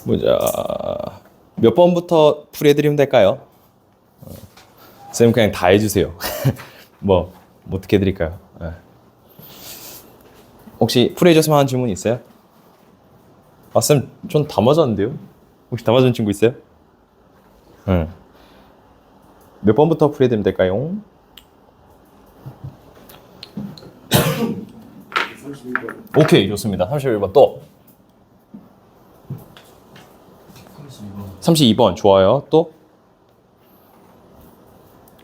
보자. 몇 번부터 풀이해드리면 될까요? 쌤 그냥 다 해주세요. 뭐 어떻게 해드릴까요? 네. 혹시 풀이해줬으면 하는 질문 있어요? 아, 쌤, 전 다 맞았는데요? 혹시 다 맞은 친구 있어요? 응. 몇 번부터 풀이해드리면 될까요? 32번. 오케이, 좋습니다. 31번 또. 32번. 32번 좋아요. 또.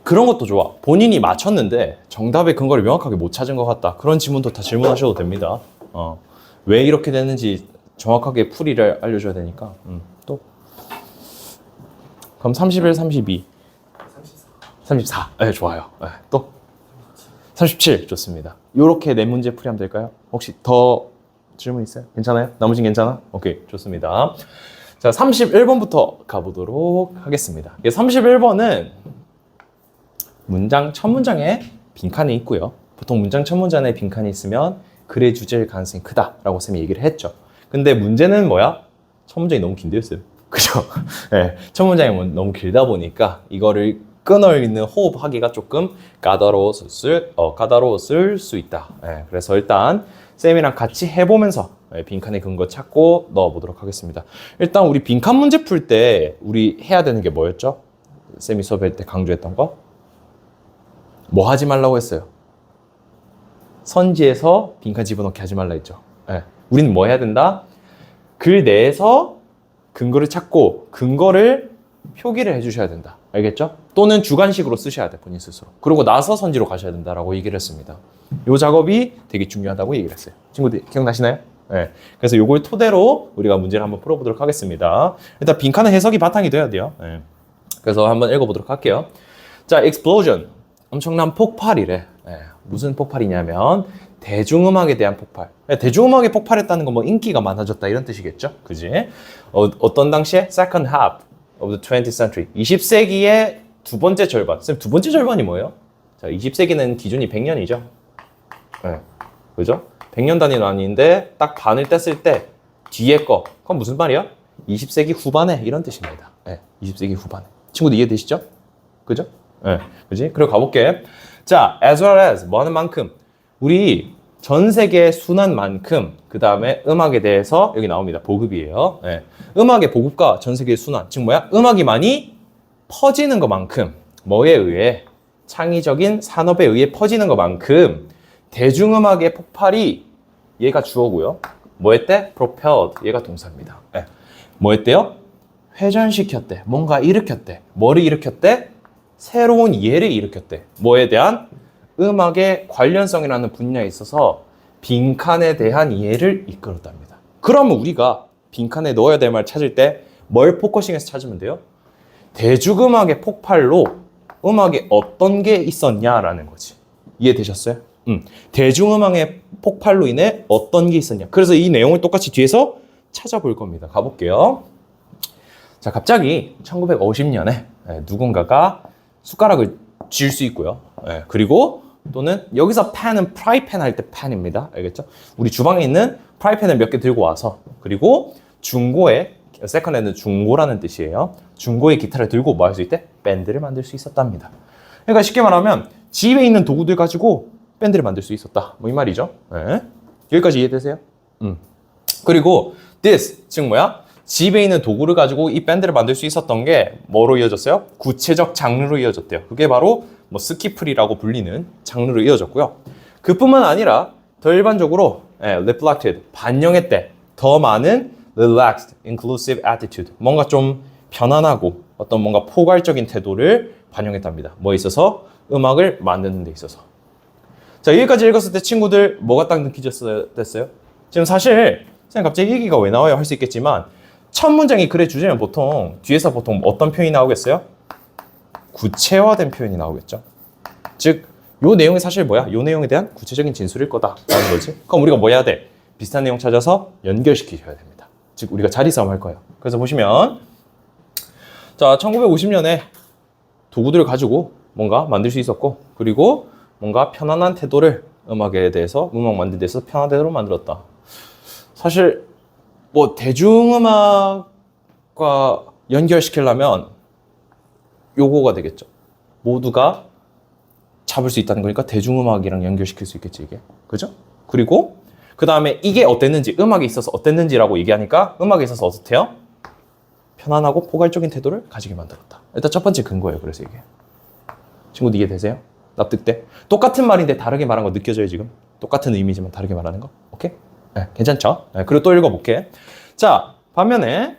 그런 것도 좋아. 본인이 맞췄는데 정답의 근거를 명확하게 못 찾은 것 같다. 그런 질문도 다 질문하셔도 됩니다. 왜 이렇게 됐는지 정확하게 풀이를 알려줘야 되니까. 또. 그럼 31, 32. 34. 네, 좋아요. 네, 또. 37. 좋습니다. 요렇게 네 문제 풀이하면 될까요? 혹시 더 질문 있어요? 괜찮아요? 나머진 괜찮아? 오케이, 좋습니다. 자, 31번부터 가보도록 하겠습니다. 31번은 문장 첫 문장에 빈칸이 있고요. 보통 문장 첫 문장에 빈칸이 있으면 글의 주제일 가능성이 크다라고 쌤이 얘기를 했죠. 근데 문제는 뭐야? 첫 문장이 너무 긴데요, 쌤. 그죠? 네, 첫 문장이 너무 길다 보니까 이거를 끊어있는 호흡하기가 조금 까다로웠을 수 있다. 네, 그래서 일단 쌤이랑 같이 해보면서 빈칸의 근거 찾고 넣어보도록 하겠습니다. 일단 우리 빈칸 문제 풀 때 우리 해야 되는 게 뭐였죠? 쌤이 수업할 때 강조했던 거? 뭐 하지 말라고 했어요? 선지에서 빈칸 집어넣기 하지 말라 했죠. 네. 우리는 뭐 해야 된다? 글 내에서 근거를 찾고 근거를 표기를 해주셔야 된다. 알겠죠? 또는 주관식으로 쓰셔야 돼, 본인 스스로. 그러고 나서 선지로 가셔야 된다라고 얘기를 했습니다. 이 작업이 되게 중요하다고 얘기를 했어요. 친구들 기억나시나요? 네. 그래서 이걸 토대로 우리가 문제를 한번 풀어보도록 하겠습니다. 일단 빈칸은 해석이 바탕이 돼야 돼요. 네. 그래서 한번 읽어보도록 할게요. 자, explosion. 엄청난 폭발이래. 네. 무슨 폭발이냐면 대중음악에 대한 폭발. 대중음악이 폭발했다는 건 뭐 인기가 많아졌다 이런 뜻이겠죠? 그지? 어떤 당시에? Second half of the 20th century. 20세기의 두 번째 절반. 쌤, 두 번째 절반이 뭐예요? 자, 20세기는 기준이 100년이죠. 네. 그죠? 100년 단위는 아닌데 딱 반을 뗐을 때 뒤에 거. 그건 무슨 말이야? 20세기 후반에 이런 뜻입니다. 네. 20세기 후반에. 친구들 이해되시죠? 그죠? 네. 그지? 그리고 가볼게. 자, as well as 뭐 하는 만큼. 우리 전 세계 순환 만큼 그 다음에 음악에 대해서 여기 나옵니다. 보급이에요. 네. 음악의 보급과 전 세계 순환. 즉 뭐야? 음악이 많이 퍼지는 것만큼 뭐에 의해? 창의적인 산업에 의해 퍼지는 것만큼 대중음악의 폭발이 얘가 주어고요. 뭐 했대? propelled. 얘가 동사입니다. 네. 뭐 했대요? 회전시켰대. 뭔가 일으켰대. 뭐를 일으켰대? 새로운 이해를 일으켰대. 뭐에 대한? 음악의 관련성이라는 분야에 있어서 빈칸에 대한 이해를 이끌었답니다. 그러면 우리가 빈칸에 넣어야 될 말 찾을 때 뭘 포커싱해서 찾으면 돼요? 대중음악의 폭발로 음악에 어떤 게 있었냐라는 거지. 이해되셨어요? 대중음악의 폭발로 인해 어떤 게 있었냐. 그래서 이 내용을 똑같이 뒤에서 찾아볼 겁니다. 가볼게요. 자, 갑자기 1950년에 누군가가 숟가락을 쥘 수 있고요. 그리고 또는 여기서 팬은 프라이팬 할 때 팬입니다. 알겠죠? 우리 주방에 있는 프라이팬을 몇 개 들고 와서 그리고 중고의 세컨핸드 중고라는 뜻이에요. 중고의 기타를 들고 뭐 할 수 있대? 밴드를 만들 수 있었답니다. 그러니까 쉽게 말하면 집에 있는 도구들 가지고 밴드를 만들 수 있었다. 뭐 이 말이죠. 네. 여기까지 이해되세요? 그리고 this 즉 뭐야? 집에 있는 도구를 가지고 이 밴드를 만들 수 있었던 게 뭐로 이어졌어요? 구체적 장르로 이어졌대요. 그게 바로 뭐 스키프리라고 불리는 장르로 이어졌고요. 그뿐만 아니라 더 일반적으로 reflected, 반영했대. 더 많은 relaxed, inclusive attitude. 뭔가 좀 편안하고 어떤 뭔가 포괄적인 태도를 반영했답니다. 뭐에 있어서? 음악을 만드는 데 있어서. 자, 여기까지 읽었을 때 친구들 뭐가 딱 느끼셨어요? 지금 사실 선생님 갑자기 이 얘기가 왜 나와요? 할 수 있겠지만 첫 문장이 글의 주제면 보통 뒤에서 보통 어떤 표현이 나오겠어요? 구체화된 표현이 나오겠죠. 즉, 요 내용이 사실 뭐야? 요 내용에 대한 구체적인 진술일 거다라는 거지. 그럼 우리가 뭐 해야 돼? 비슷한 내용 찾아서 연결시키셔야 됩니다. 즉, 우리가 자리 싸움 할 거예요. 그래서 보시면 자, 1950년에 도구들을 가지고 뭔가 만들 수 있었고 그리고 뭔가 편안한 태도를 음악에 대해서, 음악 만드는 데서 편하대로 만들었다. 사실 뭐 대중음악과 연결시키려면 요거가 되겠죠. 모두가 잡을 수 있다는 거니까 대중음악이랑 연결시킬 수 있겠지, 이게. 그죠? 그리고 그 다음에 이게 어땠는지, 음악에 있어서 어땠는지라고 얘기하니까 음악에 있어서 어떻대요? 편안하고 포괄적인 태도를 가지게 만들었다. 일단 첫 번째 근거예요. 그래서 이게. 친구들 이해되세요? 납득돼? 똑같은 말인데 다르게 말한 거 느껴져요, 지금? 똑같은 의미지만 다르게 말하는 거? 오케이? 네, 괜찮죠? 네, 그리고 또 읽어볼게. 자, 반면에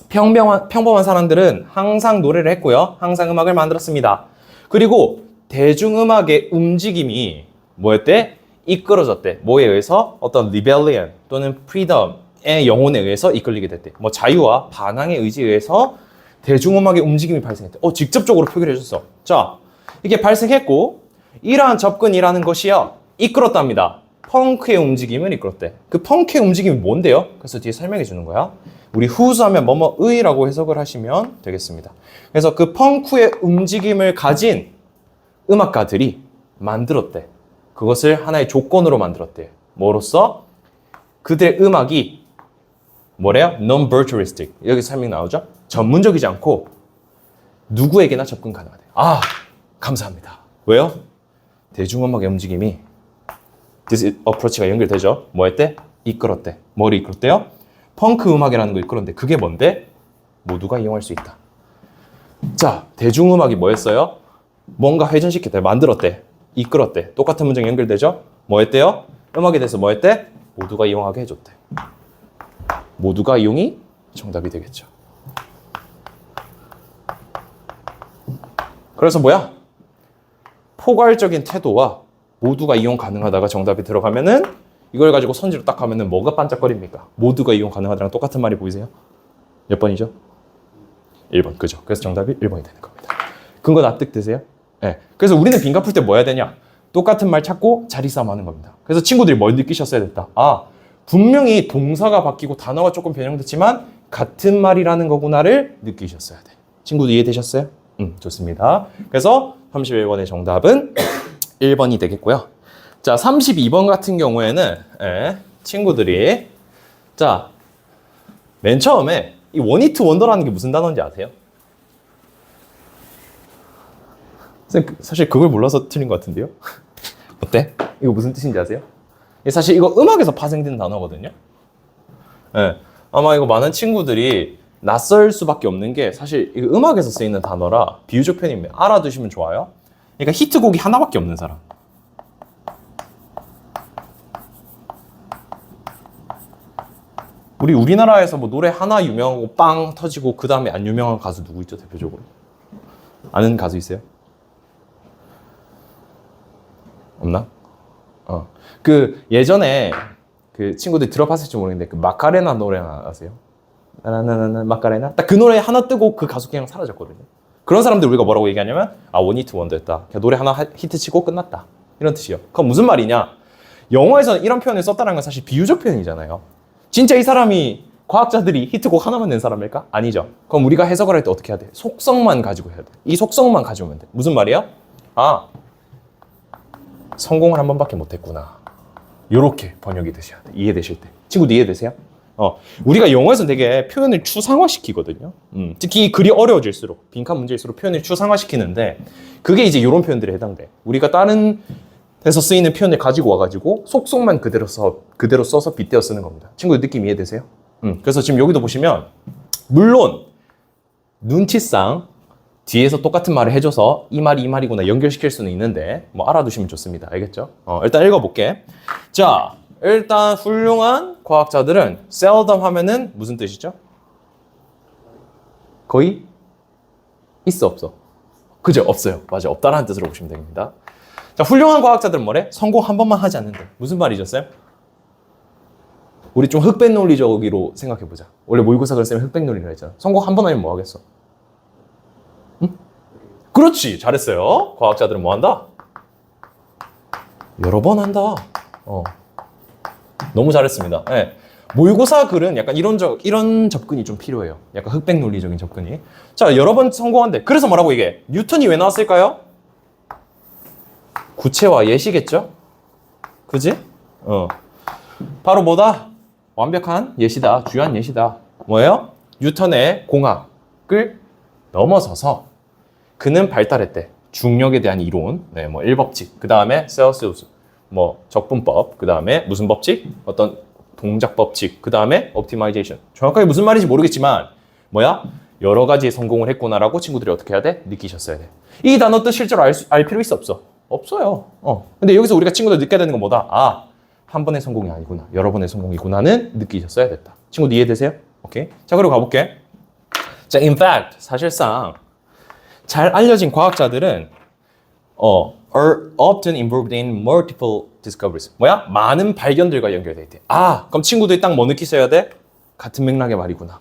평범한 사람들은 항상 노래를 했고요. 항상 음악을 만들었습니다. 그리고 대중음악의 움직임이 뭐였대? 이끌어졌대. 뭐에 의해서? 어떤 rebellion 또는 freedom의 영혼에 의해서 이끌리게 됐대. 뭐 자유와 반항의 의지에 의해서 대중음악의 움직임이 발생했대. 직접적으로 표기를 해줬어. 자, 이게 발생했고 이러한 접근이라는 것이요 이끌었답니다. 펑크의 움직임을 이끌었대. 그 펑크의 움직임이 뭔데요? 그래서 뒤에 설명해 주는 거야. 우리 후수하면 뭐뭐의라고 해석을 하시면 되겠습니다. 그래서 그 펑크의 움직임을 가진 음악가들이 만들었대. 그것을 하나의 조건으로 만들었대. 뭐로써? 그들의 음악이 뭐래요? non-virtualistic. 여기 설명 나오죠? 전문적이지 않고 누구에게나 접근 가능하대. 아, 감사합니다. 왜요? 대중음악의 움직임이 this approach가 연결되죠. 뭐 했대? 이끌었대. 뭐를 이끌었대요? 펑크 음악이라는 걸 이끌었는데 그게 뭔데? 모두가 이용할 수 있다. 자, 대중음악이 뭐였어요? 뭔가 회전시켰대. 만들었대. 이끌었대. 똑같은 문장 연결되죠? 뭐 했대요? 음악에 대해서 뭐 했대? 모두가 이용하게 해줬대. 모두가 이용이 정답이 되겠죠. 그래서 뭐야? 포괄적인 태도와 모두가 이용 가능하다가 정답이 들어가면은 이걸 가지고 선지로 딱 하면은 뭐가 반짝거립니까? 모두가 이용 가능하다랑 똑같은 말이 보이세요? 몇 번이죠? 1번. 그죠? 그래서 정답이 1번이 되는 겁니다. 근거 납득되세요? 네. 그래서 우리는 빈가 풀 때 뭐 해야 되냐? 똑같은 말 찾고 자리 싸움 하는 겁니다. 그래서 친구들이 뭘 느끼셨어야 됐다. 아, 분명히 동사가 바뀌고 단어가 조금 변형됐지만 같은 말이라는 거구나를 느끼셨어야 돼. 친구들 이해되셨어요? 좋습니다. 그래서 31번의 정답은 1번이 되겠고요. 자, 32번 같은 경우에는 친구들이 자, 맨 처음에 이 원히트 원더라는 게 무슨 단어인지 아세요? 사실 그걸 몰라서 틀린 것 같은데요? 어때? 이거 무슨 뜻인지 아세요? 사실 이거 음악에서 파생된 단어거든요. 네. 아마 이거 많은 친구들이 낯설 수밖에 없는 게 사실 이거 음악에서 쓰이는 단어라 비유적 표현입니다. 알아두시면 좋아요. 그러니까 히트곡이 하나밖에 없는 사람. 우리나라에서 뭐 노래 하나 유명하고 빵 터지고 그 다음에 안 유명한 가수 누구 있죠, 대표적으로? 아는 가수 있어요? 없나? 그 예전에 그 친구들 들어봤을지 모르겠는데 그 마카레나 노래 아세요? 나나나나 마카레나? 딱 그 노래 하나 뜨고 그 가수 그냥 사라졌거든요. 그런 사람들 우리가 뭐라고 얘기하냐면 원히트 원더였다. 그냥 노래 하나 히트치고 끝났다. 이런 뜻이요. 그럼 무슨 말이냐? 영어에서는 이런 표현을 썼다는 건 사실 비유적 표현이잖아요. 진짜 이 사람이 과학자들이 히트곡 하나만 낸 사람일까? 아니죠. 그럼 우리가 해석을 할 때 어떻게 해야 돼? 속성만 가지고 해야 돼. 이 속성만 가져오면 돼. 무슨 말이야? 성공을 한 번밖에 못했구나. 요렇게 번역이 되셔야 돼. 이해되실 때. 친구도 이해되세요? 우리가 영어에서는 되게 표현을 추상화시키거든요. 특히 글이 어려워질수록, 빈칸 문제일수록 표현을 추상화시키는데 그게 이제 이런 표현들에 해당돼. 우리가 다른 데서 쓰이는 표현을 가지고 와가지고 속성만 그대로 써서 빗대어 쓰는 겁니다. 친구들 느낌 이해되세요? 그래서 지금 여기도 보시면 물론 눈치상 뒤에서 똑같은 말을 해줘서 이 말이 이 말이구나 연결시킬 수는 있는데 뭐 알아두시면 좋습니다. 알겠죠? 일단 읽어볼게. 자, 일단 훌륭한 과학자들은 seldom 하면은 무슨 뜻이죠? 거의 있어 없어? 그죠? 없어요. 맞아. 없다라는 뜻으로 보시면 됩니다. 자, 훌륭한 과학자들은 뭐래? 성공 한 번만 하지 않는데. 무슨 말이죠, 쌤? 우리 좀 흑백 논리적으로 생각해보자. 원래 모의고사 그랬으면 흑백 논리라 했잖아. 성공 한 번 하면 뭐 하겠어? 응? 그렇지. 잘했어요. 과학자들은 뭐 한다? 여러 번 한다. 너무 잘했습니다. 네. 모의고사 글은 약간 이런 접근이 좀 필요해요. 약간 흑백 논리적인 접근이. 자, 여러 번 성공한대. 그래서 뭐라고 이게? 뉴턴이 왜 나왔을까요? 구체와 예시겠죠? 그지? 바로 뭐다? 완벽한 예시다. 주요한 예시다. 뭐예요? 뉴턴의 공학을 넘어서서 그는 발달했대. 중력에 대한 이론, 네, 뭐 1법칙, 그 다음에 셀시우스, 뭐 적분법, 그 다음에 무슨 법칙? 어떤 동작 법칙, 그 다음에 옵티마이제이션. 정확하게 무슨 말인지 모르겠지만 뭐야? 여러 가지에 성공을 했구나라고 친구들이 어떻게 해야 돼? 느끼셨어야 돼. 이 단어 뜻 실제로 알 필요 있어 없어? 없어요. 근데 여기서 우리가 친구들 느껴야 되는 건 뭐다? 아, 한 번의 성공이 아니구나. 여러 번의 성공이구나는 느끼셨어야 됐다. 친구들 이해되세요? 오케이. 자, 그리고 가볼게. 자, in fact, 사실상 잘 알려진 과학자들은 are often involved in multiple discoveries. 뭐야? 많은 발견들과 연결돼 있대. 아, 그럼 친구들이 딱 뭐 느끼셔야 돼? 같은 맥락의 말이구나.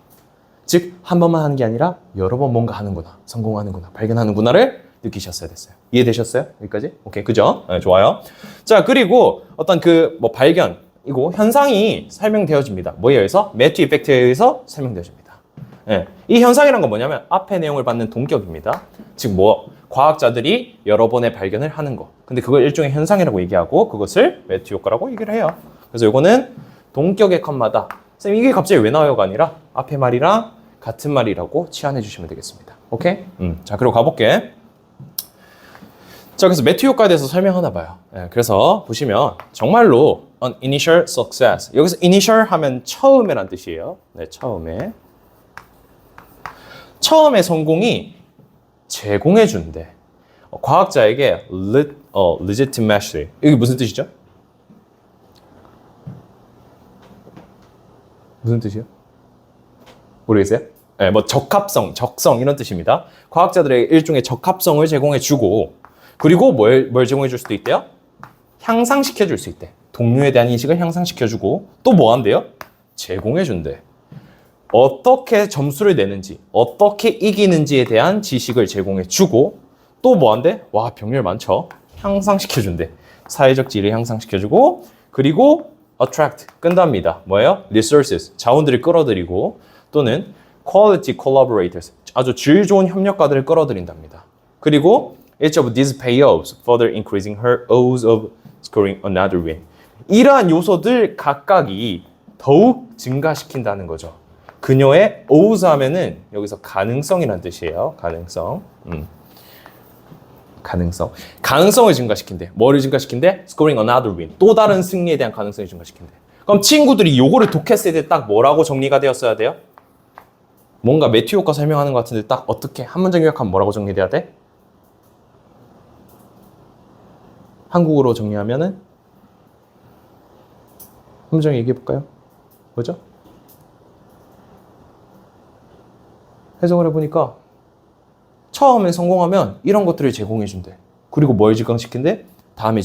즉, 한 번만 하는 게 아니라 여러 번 뭔가 하는구나. 성공하는구나. 발견하는구나를 느끼셨어야 됐어요. 이해되셨어요? 여기까지? 오케이, 그죠? 네, 좋아요. 자, 그리고 어떤 뭐 발견, 이거 현상이 설명되어집니다. 뭐에 의해서? 매튜 이펙트에 의해서 설명되어집니다. 네, 이 현상이란 건 뭐냐면 앞의 내용을 받는 동격입니다. 즉 과학자들이 여러 번의 발견을 하는 거. 근데 그걸 일종의 현상이라고 얘기하고 그것을 매튜 효과라고 얘기를 해요. 그래서 이거는 동격의 컷마다 쌤 이게 갑자기 왜 나와요가 아니라 앞의 말이랑 같은 말이라고 치환해 주시면 되겠습니다. 오케이? 자, 그리고 가볼게. 자, 그래서 매튜 효과에 대해서 설명하나 봐요. 네, 그래서 보시면 정말로 an initial success. 여기서 initial 하면 처음에란 뜻이에요. 네, 처음의 성공이 제공해 준대. 과학자에게 legitimacy. 이게 무슨 뜻이죠? 무슨 뜻이요? 모르겠어요? 네, 뭐 적합성, 적성 이런 뜻입니다. 과학자들에게 일종의 적합성을 제공해 주고 그리고 뭘 제공해 줄 수도 있대요? 향상시켜 줄 수 있대. 동료에 대한 인식을 향상시켜 주고 또 뭐 한대요? 제공해 준대. 어떻게 점수를 내는지, 어떻게 이기는지에 대한 지식을 제공해 주고 또 뭐 한대? 와, 병렬 많죠? 향상시켜 준대. 사회적 지위를 향상시켜 주고 그리고 attract, 끈답니다. 뭐예요? resources, 자원들을 끌어들이고 또는 quality collaborators, 아주 질 좋은 협력가들을 끌어들인답니다. 그리고 each of these payoffs further increasing her odds of scoring another win. 이러한 요소들 각각이 더욱 증가시킨다는 거죠. 그녀의 odds 하면은 여기서 가능성이라는 뜻이에요. 가능성을 증가시킨대. 뭐를 증가시킨대? scoring another win. 또 다른 승리에 대한 가능성을 증가시킨대. 그럼 친구들이 요거를 독했을 때 딱 뭐라고 정리가 되었어야 돼요? 뭔가 매튜 효과 설명하는 것 같은데 딱 어떻게 한 문장 요약하면 뭐라고 정리돼야 돼? 한국어로 정리하면은 한 문장 얘기해 볼까요? 뭐죠? 해석을 해보니까 처음에 성공하면 이런 것들을 제공해 준대. 그리고 뭘 증가시킨대? 다음에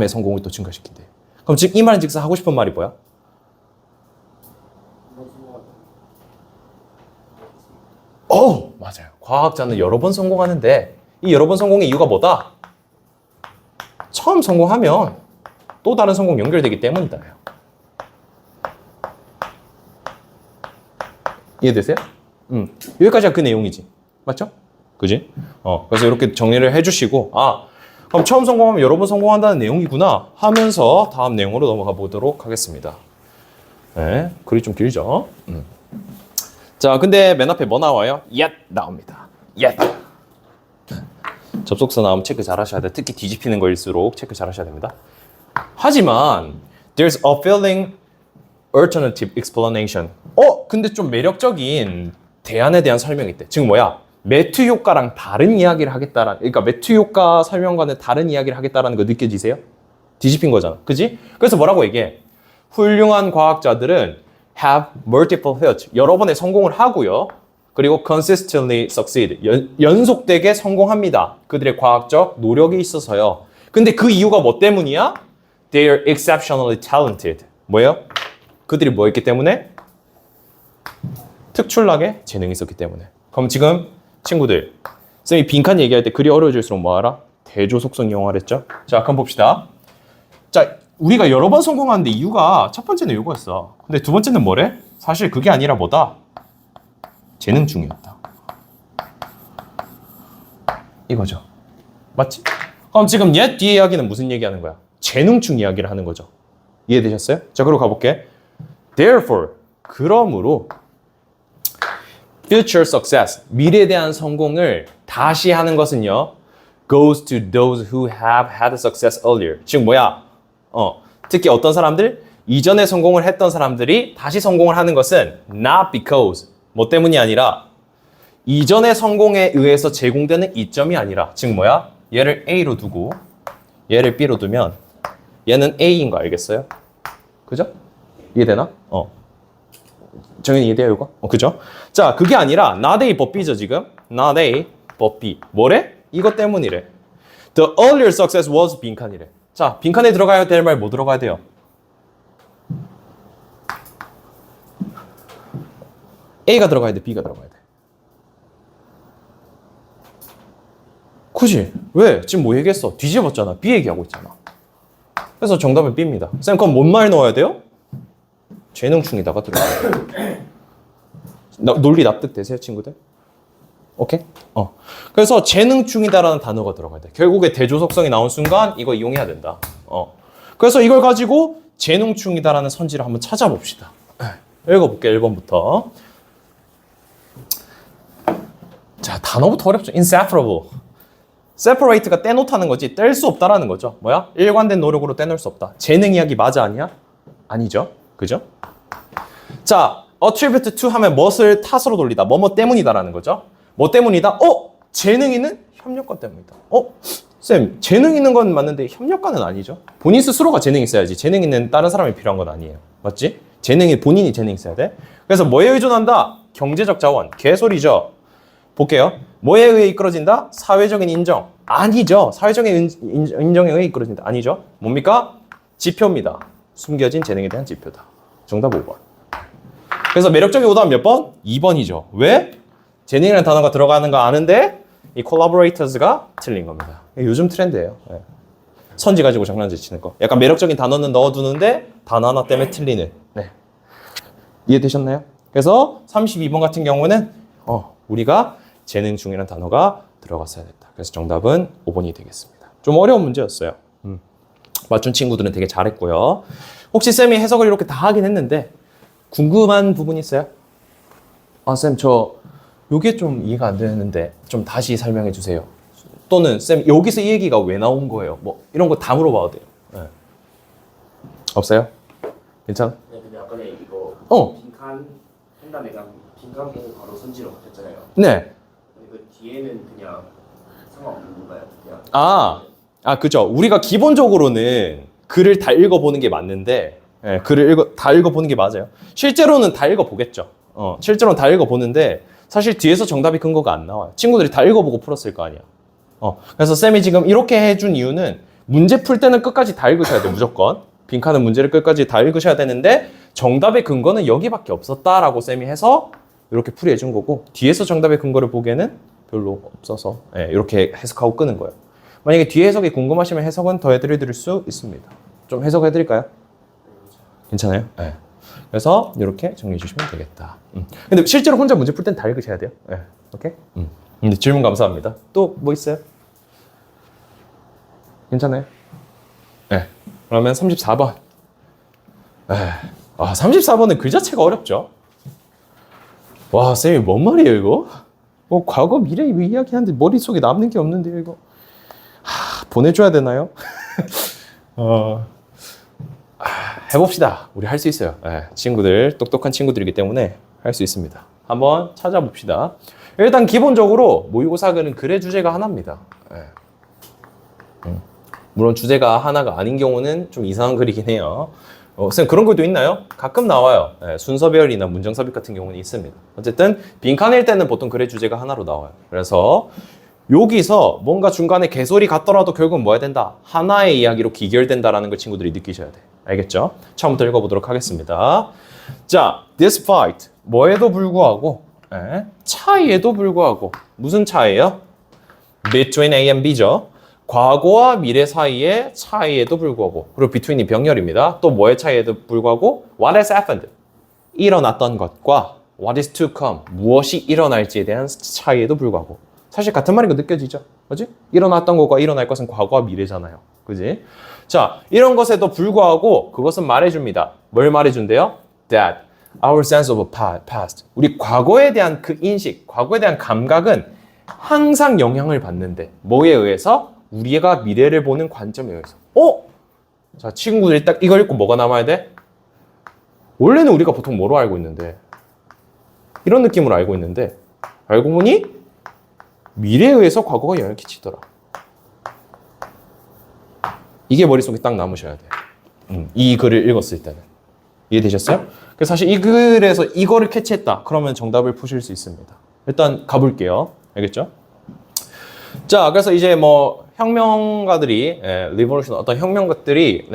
성공을 또 증가시킨대. 그럼 지금 이 말은 즉슨 하고 싶은 말이 뭐야? 맞아요. 과학자는 여러 번 성공하는데 이 여러 번 성공의 이유가 뭐다? 처음 성공하면 또 다른 성공 연결되기 때문이다. 이해되세요? 여기까지가 그 내용이지. 맞죠? 그지? 그래서 이렇게 정리를 해주시고, 그럼 처음 성공하면 여러 번 성공한다는 내용이구나 하면서 다음 내용으로 넘어가 보도록 하겠습니다. 네, 글이 좀 길죠? 자, 근데 맨 앞에 뭐 나와요? yet 나옵니다. yet. 접속사 나오면 체크 잘 하셔야 돼. 특히 뒤집히는 거일수록 체크 잘 하셔야 됩니다. 하지만 there's a feeling alternative explanation. 근데 좀 매력적인 대안에 대한 설명이 있대. 즉 뭐야? 매튜 효과랑 다른 이야기를 하겠다라는, 그러니까 매튜 효과 설명과는 다른 이야기를 하겠다라는 거 느껴지세요? 뒤집힌 거잖아. 그지? 그래서 뭐라고 얘기해? 훌륭한 과학자들은 have multiple hits. 여러 번의 성공을 하고요. 그리고 consistently succeed. 연속되게 성공합니다. 그들의 과학적 노력이 있어서요. 근데 그 이유가 뭐 때문이야? They are exceptionally talented. 뭐예요? 그들이 뭐 했기 때문에? 특출나게 재능이 있었기 때문에. 그럼 지금 친구들, 쌤이 빈칸 얘기할 때 글이 어려워질수록 뭐 알아? 대조 속성 이용하라 했죠? 자, 그럼 봅시다. 자, 우리가 여러 번 성공하는데 이유가 첫 번째는 이거였어. 근데 두 번째는 뭐래? 사실 그게 아니라 뭐다? 재능 중이었다. 이거죠. 맞지? 그럼 지금 옛 뒤에 이야기는 무슨 얘기하는 거야? 재능충 이야기를 하는 거죠. 이해되셨어요? 자, 그리고 가볼게. Therefore, 그러므로 future success, 미래에 대한 성공을 다시 하는 것은요, goes to those who have had success earlier. 즉 뭐야? 특히 어떤 사람들? 이전에 성공을 했던 사람들이 다시 성공을 하는 것은 not because, 뭐 때문이 아니라 이전의 성공에 의해서 제공되는 이점이 아니라, 즉 뭐야? 얘를 A로 두고 얘를 B로 두면 얘는 A인 거 알겠어요? 그죠? 이해되나? 정연이 이해돼요 이거? 그죠? 자, 그게 아니라 not A but B죠 지금? not A but B. 뭐래? 이것 때문이래. The earlier success was 빈칸이래. 자, 빈칸에 들어가야 될 말 뭐 들어가야 돼요? A가 들어가야 돼, B가 들어가야 돼. 그지? 왜? 지금 뭐 얘기했어? 뒤집었잖아. B 얘기하고 있잖아. 그래서 정답은 B입니다. 쌤, 그럼 뭔 말 넣어야 돼요? 재능충에다가 들어가야 돼요. 논리 납득되세요, 친구들? 오케이? 그래서 재능충이다라는 단어가 들어가야 돼. 결국에 대조속성이 나온 순간 이거 이용해야 된다. 그래서 이걸 가지고 재능충이다라는 선지를 한번 찾아봅시다. 읽어볼게요, 1번부터. 자, 단어부터 어렵죠. inseparable. separate가 떼놓다는 거지 뗄 수 없다라는 거죠. 뭐야? 일관된 노력으로 떼놓을 수 없다. 재능 이야기 맞아 아니야? 아니죠. 그죠? 자, attribute to 하면 무엇을 탓으로 돌리다. 뭐뭐 때문이다라는 거죠. 뭐 때문이다? 재능이는 협력관 때문이다. 쌤, 재능 있는 건 맞는데 협력관은 아니죠. 본인 스스로가 재능이 있어야지. 재능 있는 다른 사람이 필요한 건 아니에요. 맞지? 본인이 재능이 있어야 돼. 그래서 뭐에 의존한다? 경제적 자원. 개소리죠. 볼게요. 뭐에 의해 이끌어진다? 사회적인 인정. 아니죠. 사회적인 인정에 의해 이끌어진다. 아니죠. 뭡니까? 지표입니다. 숨겨진 재능에 대한 지표다. 정답 5번. 그래서 매력적인 오답 몇 번? 2번이죠. 왜? 재능이라는 단어가 들어가는 거 아는데 이 collaborators가 틀린 겁니다. 요즘 트렌드예요. 네. 선지 가지고 장난질 치는 거. 약간 매력적인 단어는 넣어두는데 단어 하나 때문에 틀리는. 네. 이해되셨나요? 그래서 32번 같은 경우는 우리가 재능충이라는 단어가 들어갔어야 됐다. 그래서 정답은 5번이 되겠습니다. 좀 어려운 문제였어요. 맞춘 친구들은 되게 잘했고요. 혹시 쌤이 해석을 이렇게 다 하긴 했는데 궁금한 부분 있어요? 쌤, 저 요게 좀 이해가 안 되는데 좀 다시 설명해 주세요. 또는 쌤, 여기서 이 얘기가 왜 나온 거예요? 뭐 이런 거 다 물어봐도 돼요. 네. 없어요? 괜찮아? 네, 근데 아까 전에 이거 빈칸 한다 내가 빈칸 보고 바로 선지로 했잖아요. 네. 근데 그 뒤에는 그냥 상관없는 건가요? 그냥 그죠. 우리가 기본적으로는 글을 다 읽어보는 게 맞는데, 글을 다 읽어보는 게 맞아요. 실제로는 다 읽어보겠죠. 실제로는 다 읽어보는데, 사실 뒤에서 정답이 근거가 안 나와요. 친구들이 다 읽어보고 풀었을 거 아니야. 그래서 쌤이 지금 이렇게 해준 이유는 문제 풀 때는 끝까지 다 읽으셔야 돼요, 무조건. 빈칸은 문제를 끝까지 다 읽으셔야 되는데, 정답의 근거는 여기밖에 없었다라고 쌤이 해서 이렇게 풀이해 준 거고, 뒤에서 정답의 근거를 보기에는 별로 없어서, 이렇게 해석하고 끄는 거예요. 만약에 뒤에 해석이 궁금하시면 해석은 더 해드릴 수 있습니다. 좀 해석해 드릴까요? 괜찮아요? 네. 그래서 이렇게 정리해 주시면 되겠다. 근데 실제로 혼자 문제 풀 땐 다 읽으셔야 돼요. 네. 오케이? 근데 질문 감사합니다. 또 뭐 있어요? 괜찮아요? 네. 그러면 34번. 34번은 글 자체가 어렵죠? 와, 쌤이 뭔 말이에요, 이거? 과거, 미래 이야기하는데 머릿속에 남는 게 없는데요, 이거. 보내줘야 되나요? 해봅시다. 우리 할 수 있어요. 친구들, 똑똑한 친구들이기 때문에 할 수 있습니다. 한번 찾아봅시다. 일단 기본적으로 모의고사는 글의 주제가 하나입니다. 물론 주제가 하나가 아닌 경우는 좀 이상한 글이긴 해요. 선생님 그런 글도 있나요? 가끔 나와요. 순서배열이나 문정삽입 같은 경우는 있습니다. 어쨌든 빈칸일 때는 보통 글의 주제가 하나로 나와요. 그래서 여기서 뭔가 중간에 개소리 같더라도 결국은 뭐 해야 된다? 하나의 이야기로 기결된다라는 걸 친구들이 느끼셔야 돼. 알겠죠? 처음부터 읽어보도록 하겠습니다. 자, despite 뭐에도 불구하고 차이에도 불구하고 무슨 차이예요? between A and B죠. 과거와 미래 사이의 차이에도 불구하고 그리고 between이 병렬입니다. 또 뭐의 차이에도 불구하고 what has happened 일어났던 것과 what is to come 무엇이 일어날지에 대한 차이에도 불구하고 사실 같은 말인 거 느껴지죠? 그렇지? 일어났던 것과 일어날 것은 과거와 미래잖아요. 그지? 자, 이런 것에도 불구하고 그것은 말해줍니다. 뭘 말해준대요? That our sense of past. 우리 과거에 대한 그 인식, 과거에 대한 감각은 항상 영향을 받는데 뭐에 의해서? 우리가 미래를 보는 관점에 의해서. 자, 친구들이 딱 이걸 읽고 뭐가 남아야 돼? 원래는 우리가 보통 뭐로 알고 있는데 이런 느낌으로 알고 있는데 알고 보니 미래에 의해서 과거가 영향을 끼치더라. 이게 머릿속에 딱 남으셔야 돼요. 이 글을 읽었을 때는. 이해되셨어요? 그래서 사실 이 글에서 이거를 캐치했다. 그러면 정답을 푸실 수 있습니다. 일단 가볼게요. 알겠죠? 자, 그래서 이제 뭐 혁명가들이 리버루션 어떤 혁명가들이요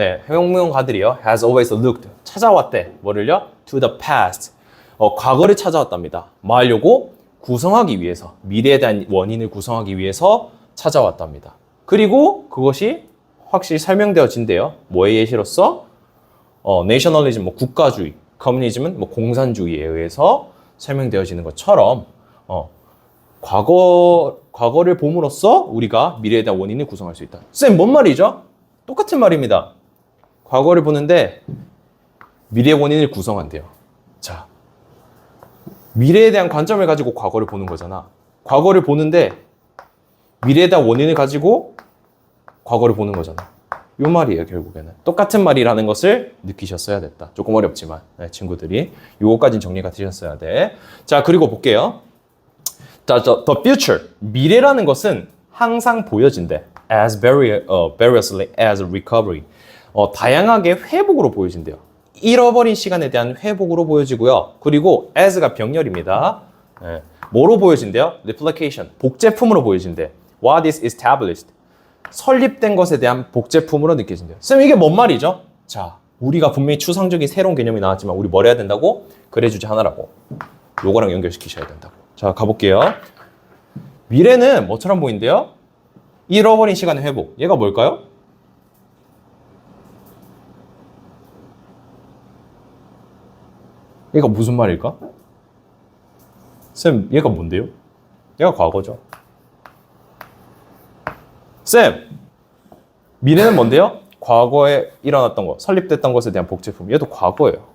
has always looked 찾아왔대. 뭐를요? To the past. 과거를 찾아왔답니다. 뭐 하려고? 구성하기 위해서. 미래에 대한 원인을 구성하기 위해서 찾아왔답니다. 그리고 그것이 확실히 설명되어진대요. 뭐의 예시로서? 내셔널리즘, 뭐 국가주의, 커뮤니즘은 뭐 공산주의에 의해서 설명되어지는 것처럼 과거를 봄으로써 우리가 미래에 대한 원인을 구성할 수 있다. 쌤, 뭔 말이죠? 똑같은 말입니다. 과거를 보는데 미래의 원인을 구성한대요. 자, 미래에 대한 관점을 가지고 과거를 보는 거잖아. 과거를 보는데 미래에 대한 원인을 가지고 과거를 보는 거잖아. 이 말이에요, 결국에는. 똑같은 말이라는 것을 느끼셨어야 됐다. 조금 어렵지만, 친구들이. 요거까지는 정리가 되셨어야 돼. 자, 그리고 볼게요. 자, the future. 미래라는 것은 항상 보여진대. As variously as recovery. 다양하게 회복으로 보여진대요. 잃어버린 시간에 대한 회복으로 보여지고요. 그리고 as가 병렬입니다. 뭐로 보여진대요? replication. 복제품으로 보여진대. What is established. 설립된 것에 대한 복제품으로 느껴진대요. 쌤, 이게 뭔 말이죠? 자, 우리가 분명히 추상적인 새로운 개념이 나왔지만 우리 뭘 해야 된다고? 그래주지 하나라고. 요거랑 연결시키셔야 된다고. 자, 가볼게요. 미래는 뭐처럼 보인대요? 잃어버린 시간의 회복. 얘가 뭘까요? 얘가 무슨 말일까? 쌤, 얘가 뭔데요? 얘가 과거죠. 쌤, 미래는 뭔데요? 과거에 일어났던 것, 설립됐던 것에 대한 복제품. 얘도 과거예요.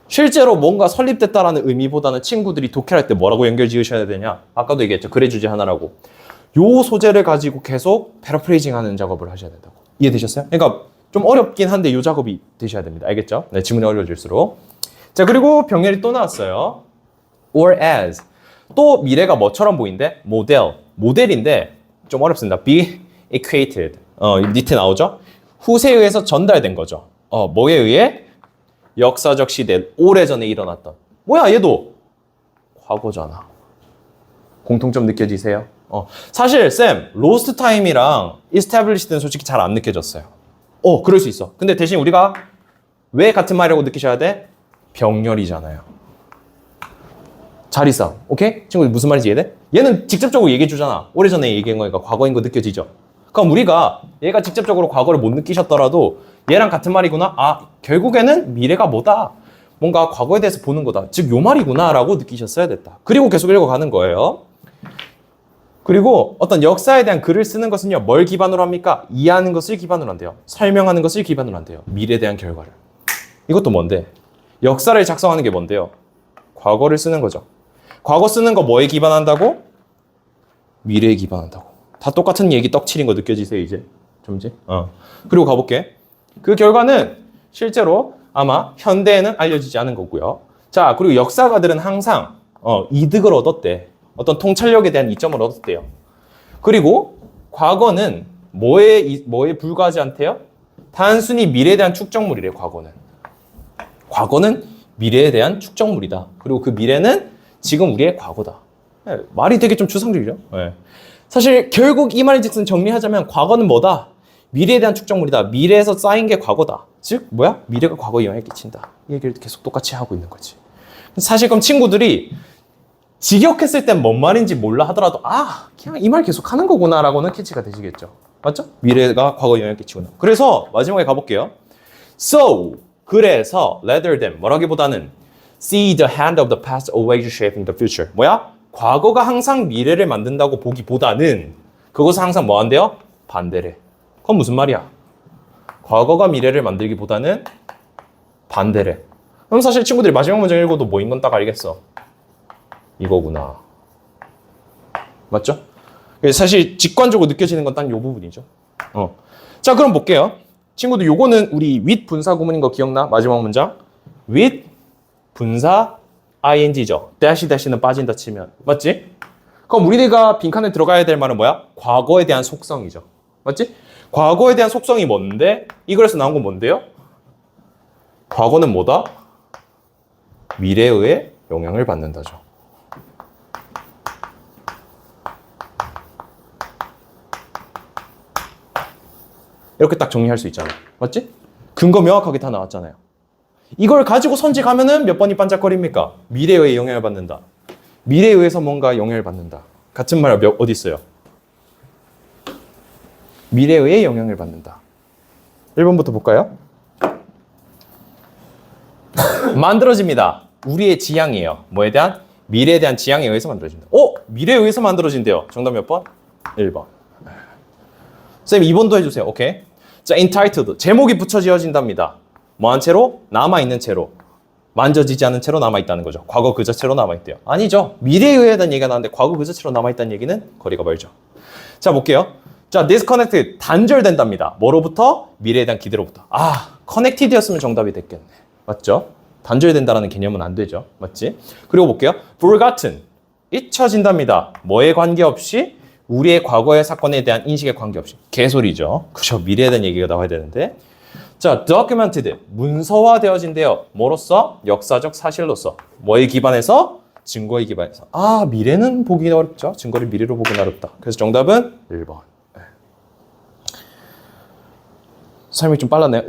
실제로 뭔가 설립됐다라는 의미보다는 친구들이 독해할 때 뭐라고 연결 지으셔야 되냐? 아까도 얘기했죠. 그래주지 하나라고. 요 소재를 가지고 계속 패러프레이징 하는 작업을 하셔야 된다고. 이해되셨어요? 그러니까 좀 어렵긴 한데 요 작업이 되셔야 됩니다. 알겠죠? 네, 지문이 어려질수록. 자, 그리고 병렬이 또 나왔어요. or as. 또 미래가 뭐처럼 보인대? 모델인데 좀 어렵습니다. be equated. 밑에 나오죠? 후세에 의해서 전달된 거죠. 뭐에 의해? 역사적 시대, 오래전에 일어났던. 뭐야, 얘도 과거잖아. 공통점 느껴지세요? 사실 쌤, 로스트 타임이랑 이스태블리시드는 솔직히 잘 안 느껴졌어요. 그럴 수 있어. 근데 대신 우리가 왜 같은 말이라고 느끼셔야 돼? 병렬이잖아요. 자리 싸움. 오케이? 친구들 무슨 말인지 이해돼? 얘는 직접적으로 얘기해 주잖아. 오래전에 얘기한 거니까 과거인 거 느껴지죠? 그럼 우리가 얘가 직접적으로 과거를 못 느끼셨더라도 얘랑 같은 말이구나. 결국에는 미래가 뭐다. 뭔가 과거에 대해서 보는 거다. 즉, 요 말이구나 라고 느끼셨어야 됐다. 그리고 계속 읽어가는 거예요. 그리고 어떤 역사에 대한 글을 쓰는 것은요. 뭘 기반으로 합니까? 이해하는 것을 기반으로 한대요. 설명하는 것을 기반으로 한대요. 미래에 대한 결과를. 이것도 뭔데? 역사를 작성하는 게 뭔데요? 과거를 쓰는 거죠. 과거 쓰는 거 뭐에 기반한다고? 미래에 기반한다고. 다 똑같은 얘기 떡칠인 거 느껴지세요, 이제? 좀지? 그리고 가볼게. 그 결과는 실제로 아마 현대에는 알려지지 않은 거고요. 자, 그리고 역사가들은 항상 이득을 얻었대. 어떤 통찰력에 대한 이점을 얻었대요. 그리고 과거는 뭐에 불과하지 않대요? 단순히 미래에 대한 축적물이래요, 과거는. 과거는 미래에 대한 축적물이다. 그리고 그 미래는 지금 우리의 과거다. 말이 되게 좀 추상적이죠? 사실 결국 이 말인즉슨 정리하자면 과거는 뭐다? 미래에 대한 축적물이다. 미래에서 쌓인 게 과거다. 즉 뭐야? 미래가 과거에 영향을 끼친다. 이 얘기를 계속 똑같이 하고 있는 거지. 사실 그럼 친구들이 직역했을 땐 뭔 말인지 몰라 하더라도 그냥 이 말 계속 하는 거구나 라고는 캐치가 되시겠죠. 맞죠? 미래가 과거에 영향을 끼치구나. 그래서 마지막에 가볼게요. So, 그래서 rather than 뭐라기보다는 see the hand of the past always shaping the future. 뭐야? 과거가 항상 미래를 만든다고 보기보다는 그것은 항상 뭐 한대요? 반대래. 그건 무슨 말이야? 과거가 미래를 만들기보다는 반대래. 그럼 사실 친구들이 마지막 문장 읽어도 뭐인 건 딱 알겠어. 이거구나. 맞죠? 사실 직관적으로 느껴지는 건 딱 이 부분이죠. 자, 그럼 볼게요. 친구들 요거는 우리 with 분사 구문인 거 기억나? 마지막 문장. with 분사 ing죠. 대시는 빠진다 치면. 맞지? 그럼 우리가 빈칸에 들어가야 될 말은 뭐야? 과거에 대한 속성이죠. 맞지? 과거에 대한 속성이 뭔데? 이글에서 나온 건 뭔데요? 과거는 뭐다? 미래의 영향을 받는다죠. 이렇게 딱 정리할 수 있잖아. 맞지? 근거 명확하게 다 나왔잖아요. 이걸 가지고 선직하면은 몇 번이 반짝거립니까? 미래의 영향을 받는다. 미래에 의해서 뭔가 영향을 받는다. 같은 말 어디 있어요? 미래의 영향을 받는다. 1번부터 볼까요? 만들어집니다. 우리의 지향이에요. 뭐에 대한? 미래에 대한 지향에 의해서 만들어진다. 미래에 의해서 만들어진대요. 정답 몇 번? 1번. 쌤 2번도 해주세요. 오케이. 자, entitled. 제목이 붙여 지어진답니다. 뭐한 채로? 남아있는 채로. 만져지지 않은 채로 남아있다는 거죠. 과거 그 자체로 남아있대요. 아니죠. 미래에 의한 얘기가 나왔는데 과거 그 자체로 남아있다는 얘기는 거리가 멀죠. 자, 볼게요. 자, disconnected. 단절된답니다. 뭐로부터? 미래에 대한 기대로부터. connected였으면 정답이 됐겠네. 맞죠? 단절된다라는 개념은 안 되죠. 맞지? 그리고 볼게요. forgotten. 잊혀진답니다. 뭐에 관계없이? 우리의 과거의 사건에 대한 인식에 관계없이. 개소리죠. 그죠? 미래에 대한 얘기가 나와야 되는데. 자, documented. 문서화되어진대요. 뭐로써? 역사적 사실로서. 뭐에 기반해서? 증거에 기반해서. 미래는 보기 어렵죠. 증거를 미래로 보기는 어렵다. 그래서 정답은 1번. 설명이 좀 빨랐네요.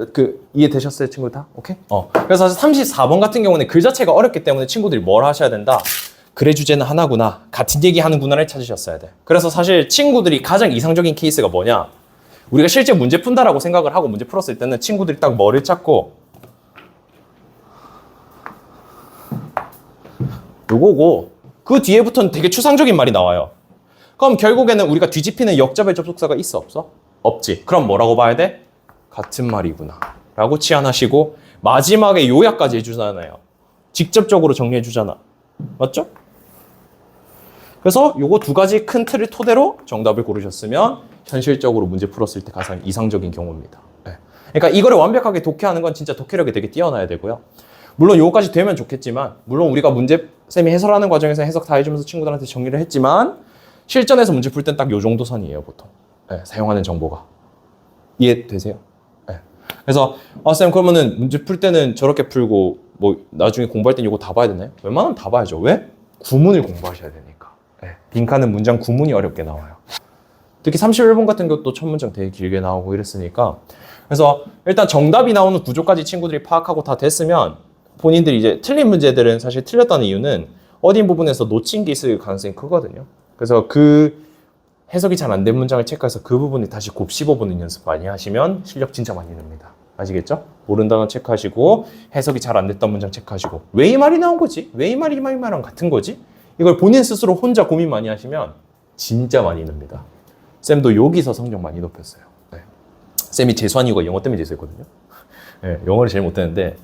이해되셨어요, 친구들 다? 오케이? 그래서 사실 34번 같은 경우는 글 자체가 어렵기 때문에 친구들이 뭘 하셔야 된다? 글의 주제는 하나구나. 같은 얘기 하는구나를 찾으셨어야 돼. 그래서 사실 친구들이 가장 이상적인 케이스가 뭐냐? 우리가 실제 문제 푼다라고 생각을 하고 문제 풀었을 때는 친구들이 딱 뭐를 찾고 요거고 그 뒤에부터는 되게 추상적인 말이 나와요. 그럼 결국에는 우리가 뒤집히는 역접의 접속사가 있어 없어? 없지. 그럼 뭐라고 봐야 돼? 같은 말이구나 라고 치환하시고 마지막에 요약까지 해주잖아요. 직접적으로 정리해주잖아. 맞죠? 그래서 요거 두 가지 큰 틀을 토대로 정답을 고르셨으면 현실적으로 문제 풀었을 때 가장 이상적인 경우입니다. 네. 그러니까 이거를 완벽하게 독해하는 건 진짜 독해력이 되게 뛰어나야 되고요. 물론 요거까지 되면 좋겠지만 물론 우리가 쌤이 해설하는 과정에서 해석 다 해주면서 친구들한테 정리를 했지만 실전에서 문제 풀 땐 딱 요 정도 선이에요 보통. 네, 사용하는 정보가. 이해되세요? 네. 그래서 쌤 그러면은 문제 풀 때는 저렇게 풀고 뭐 나중에 공부할 땐 이거 다 봐야 되나요? 웬만하면 다 봐야죠. 왜? 구문을 공부하셔야 되니까. 네. 빈칸은 문장 구문이 어렵게 나와요. 특히 31번 같은 것도 첫 문장 되게 길게 나오고 이랬으니까. 그래서 일단 정답이 나오는 구조까지 친구들이 파악하고 다 됐으면 본인들이 이제 틀린 문제들은 사실 틀렸다는 이유는 어딘 부분에서 놓친 게 있을 가능성이 크거든요. 그래서 그 해석이 잘 안 된 문장을 체크해서 그 부분을 다시 곱씹어보는 연습 많이 하시면 실력 진짜 많이 늡니다. 아시겠죠? 모르는 단어 체크하시고 해석이 잘 안 됐던 문장 체크하시고 왜 이 말이 나온 거지? 왜 이 말이랑 같은 거지? 이걸 본인 스스로 혼자 고민 많이 하시면 진짜 많이 늡니다. 쌤도 여기서 성적 많이 높였어요. 네. 쌤이 재수한 이유가 영어 때문에 재수했거든요. 네, 영어를 제일 못했는데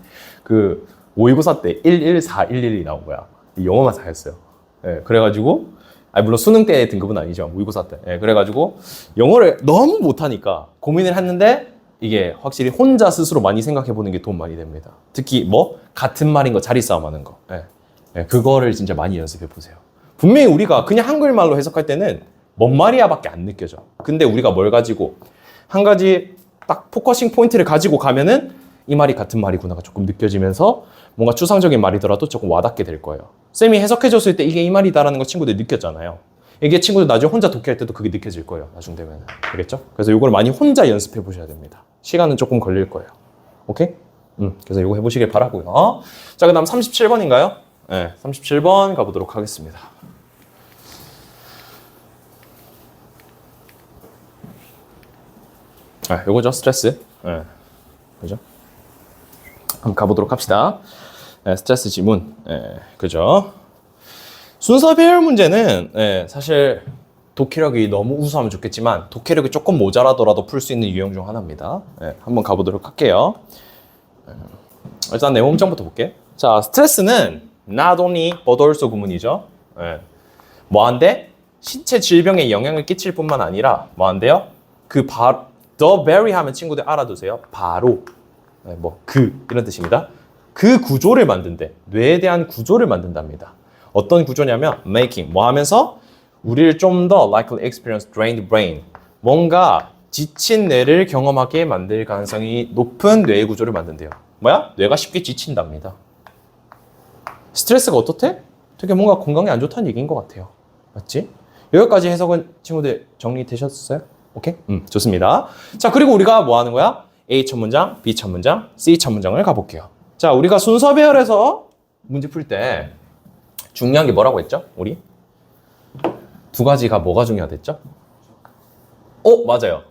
그 5.29사 때 11411이 나온 거야. 영어만 4였어요. 네, 그래가지고 물론 수능 때 등급은 아니죠. 5.29사 때. 네, 그래가지고 영어를 너무 못하니까 고민을 했는데 이게 확실히 혼자 스스로 많이 생각해보는 게 도움 많이 됩니다. 특히 같은 말인 거 자리 싸움하는 거. 네. 네, 그거를 진짜 많이 연습해보세요. 분명히 우리가 그냥 한글말로 해석할 때는 뭔 말이야 밖에 안 느껴져. 근데 우리가 뭘 가지고 한 가지 딱 포커싱 포인트를 가지고 가면은 이 말이 같은 말이구나가 조금 느껴지면서 뭔가 추상적인 말이더라도 조금 와닿게 될 거예요. 쌤이 해석해줬을 때 이게 이 말이다라는 거 친구들이 느꼈잖아요. 이게 친구들 나중에 혼자 독해할 때도 그게 느껴질 거예요. 나중 되면. 알겠죠? 그래서 이걸 많이 혼자 연습해 보셔야 됩니다. 시간은 조금 걸릴 거예요. 오케이? 그래서 이거 해보시길 바라고요. 자, 그 다음 37번인가요? 네, 37번 가보도록 하겠습니다. 요거죠, 스트레스. 네, 그죠? 한번 가보도록 합시다. 네, 스트레스 지문. 네, 그죠? 순서 배열 문제는 사실 독해력이 너무 우수하면 좋겠지만 독해력이 조금 모자라더라도 풀 수 있는 유형 중 하나입니다. 네, 한번 가보도록 할게요. 일단 내 몸정부터 볼게. 자, 스트레스는 not only but also 구문이죠. 네. 뭐한데? 신체 질병에 영향을 끼칠 뿐만 아니라 뭐한데요? the very 하면 친구들 알아두세요. 바로 네, 이런 뜻입니다. 그 구조를 만든대. 뇌에 대한 구조를 만든답니다. 어떤 구조냐면 making 뭐 하면서 우리를 좀 더 likely experience drained brain 뭔가 지친 뇌를 경험하게 만들 가능성이 높은 뇌의 구조를 만든대요. 뭐야? 뇌가 쉽게 지친답니다. 스트레스가 어떻대? 되게 뭔가 건강에 안 좋다는 얘기인 것 같아요. 맞지? 여기까지 해석은 친구들 정리되셨어요? 오케이? 좋습니다. 자, 그리고 우리가 뭐 하는 거야? A 첫 문장, B 첫 문장, C 첫 문장을 가볼게요. 자, 우리가 순서 배열에서 문제 풀 때 중요한 게 뭐라고 했죠? 우리? 두 가지가 뭐가 중요하댔죠? 맞아요.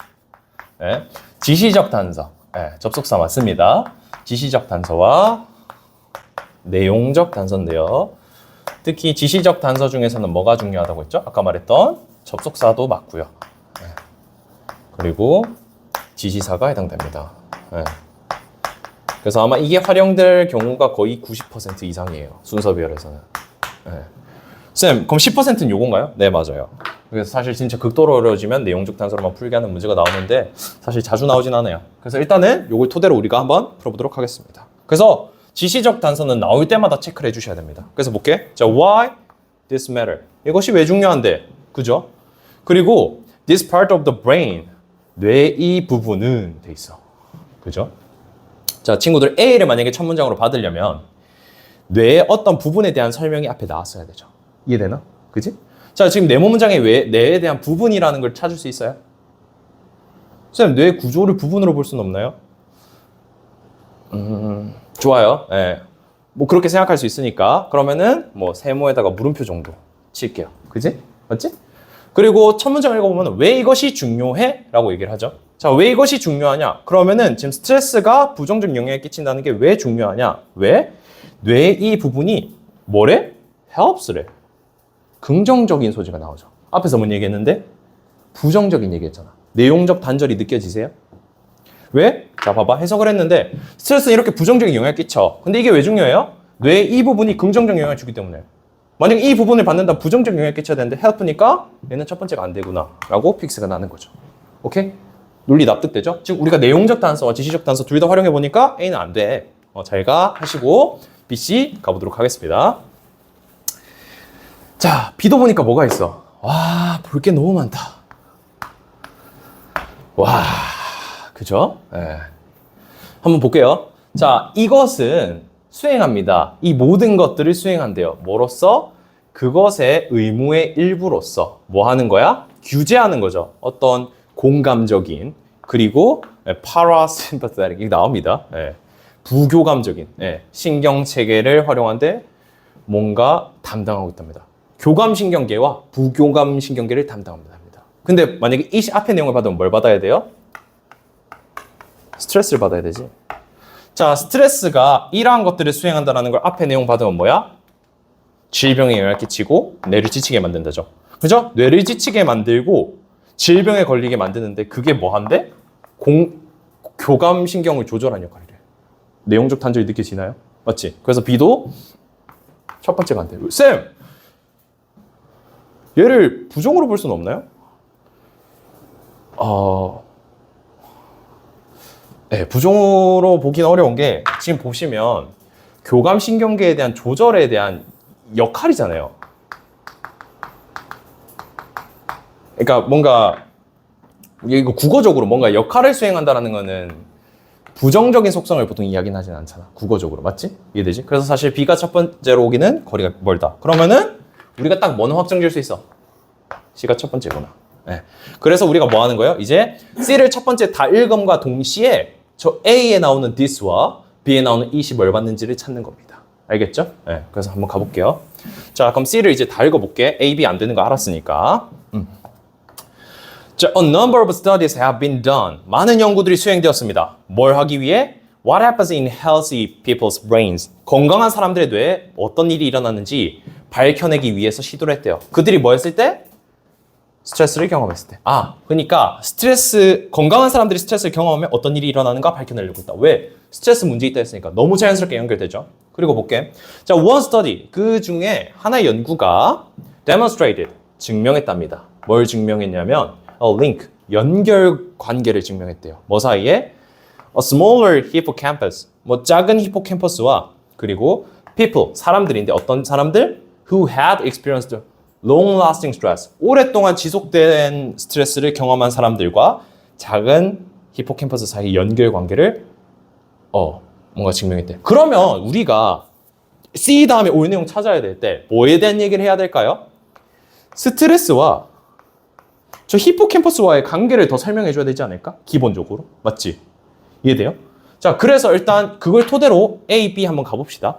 네. 지시적 단서. 네, 접속사 맞습니다. 지시적 단서와 내용적 단서인데요. 특히 지시적 단서 중에서는 뭐가 중요하다고 했죠? 아까 말했던 접속사도 맞고요. 네. 그리고 지시사가 해당됩니다. 네. 그래서 아마 이게 활용될 경우가 거의 90% 이상이에요. 순서 배열에서는. 네. 쌤, 그럼 10%는 요건가요? 네, 맞아요. 그래서 사실 진짜 극도로 어려워지면 내용적 단서로만 풀게 하는 문제가 나오는데 사실 자주 나오진 않아요. 그래서 일단은 요걸 토대로 우리가 한번 풀어보도록 하겠습니다. 그래서 지시적 단서는 나올 때마다 체크를 해주셔야 됩니다. 그래서 볼게. 자, why this matter? 이것이 왜 중요한데? 그죠? 그리고 this part of the brain, 뇌의 이 부분은 돼 있어. 그죠? 자, 친구들 A를 만약에 첫 문장으로 받으려면 뇌의 어떤 부분에 대한 설명이 앞에 나왔어야 되죠. 이해되나? 그지? 자, 지금 네모 문장에 뇌에 대한 부분이라는 걸 찾을 수 있어요? 쌤, 뇌 구조를 부분으로 볼 수는 없나요? 좋아요. 예. 뭐 그렇게 생각할 수 있으니까 그러면은 뭐 세모에다가 물음표 정도 칠게요. 그지? 맞지? 그리고 첫 문장 읽어보면 왜 이것이 중요해? 라고 얘기를 하죠. 자, 왜 이것이 중요하냐? 그러면은 지금 스트레스가 부정적 영향을 끼친다는 게 왜 중요하냐? 왜? 뇌의 이 부분이 뭐래? helps래. 긍정적인 소지가 나오죠. 앞에서 뭔 얘기했는데? 부정적인 얘기했잖아. 내용적 단절이 느껴지세요? 왜? 자, 봐봐. 해석을 했는데 스트레스는 이렇게 부정적인 영향을 끼쳐. 근데 이게 왜 중요해요? 뇌의 이 부분이 긍정적 영향을 주기 때문에. 만약 이 부분을 받는다 부정적 영향을 끼쳐야 되는데 help니까 얘는 첫 번째가 안 되구나 라고 픽스가 나는 거죠. 오케이? 논리 납득되죠? 지금 우리가 내용적 단서와 지시적 단서 둘 다 활용해 보니까 A는 안 돼. 잘 가 하시고 B, C 가보도록 하겠습니다. 자, B도 보니까 뭐가 있어? 와, 볼 게 너무 많다. 와, 그죠? 네. 한번 볼게요. 자, 이것은 수행합니다. 이 모든 것들을 수행한대요. 뭐로써? 그것의 의무의 일부로서 뭐 하는 거야? 규제하는 거죠. 어떤 공감적인 그리고 parasympathetic 이게 나옵니다. 네. 부교감적인 신경체계를 활용하는데 뭔가 담당하고 있답니다. 교감신경계와 부교감신경계를 담당합니다. 근데 만약에 이 앞의 내용을 받으면 뭘 받아야 돼요? 스트레스를 받아야 되지. 자, 스트레스가 이러한 것들을 수행한다는 걸 앞에 내용 받으면 뭐야? 질병에 영향을 끼치고 뇌를 지치게 만든다죠. 그죠? 뇌를 지치게 만들고 질병에 걸리게 만드는데 그게 뭐한데? 교감신경을 조절하는 역할이래. 내용적 단절이 느껴지나요? 맞지? 그래서 B도 첫 번째가 안 돼. 쌤! 얘를 부정으로 볼 수는 없나요? 네, 부정으로 보기는 어려운 게 지금 보시면 교감신경계에 대한 조절에 대한 역할이잖아요. 그러니까 뭔가 이거 국어적으로 뭔가 역할을 수행한다는 거는 부정적인 속성을 보통 이야기는 하진 않잖아. 국어적으로. 맞지? 이해되지? 그래서 사실 B가 첫 번째로 오기는 거리가 멀다. 그러면은 우리가 딱 뭐는 확정 지을 수 있어? C가 첫 번째구나. 네. 그래서 우리가 뭐 하는 거예요? 이제 C를 첫 번째 다 읽음과 동시에 저 A에 나오는 this와 B에 나오는 it이 뭘 받는지를 찾는 겁니다. 알겠죠? 네. 그래서 한번 가볼게요. 자, 그럼 C를 이제 다 읽어볼게. A, B 안 되는 거 알았으니까. 자, a number of studies have been done. 많은 연구들이 수행되었습니다. 뭘 하기 위해? What happens in healthy people's brains? 건강한 사람들의 뇌에 어떤 일이 일어나는지 밝혀내기 위해서 시도를 했대요. 그들이 뭐 했을 때? 스트레스를 경험했을 때. 그러니까 스트레스, 건강한 사람들이 스트레스를 경험하면 어떤 일이 일어나는가 밝혀내려고 있다. 왜? 스트레스 문제 있다 했으니까 너무 자연스럽게 연결되죠. 그리고 볼게. 자, one study. 그 중에 하나의 연구가 demonstrated, 증명했답니다. 뭘 증명했냐면 a link, 연결 관계를 증명했대요. 뭐 사이에? A smaller hippocampus, 뭐 작은 히포캠퍼스와 그리고 people, 사람들인데 어떤 사람들? Who had experienced long-lasting stress, 오랫동안 지속된 스트레스를 경험한 사람들과 작은 히포캠퍼스 사이 연결 관계를 뭔가 증명했대. 그러면 우리가 C 다음에 올 내용 찾아야 될 때 뭐에 대한 얘기를 해야 될까요? 스트레스와 저 히포캠퍼스와의 관계를 더 설명해 줘야 되지 않을까? 기본적으로. 맞지? 이해돼요? 자, 그래서 일단 그걸 토대로 A, B 한번 가봅시다.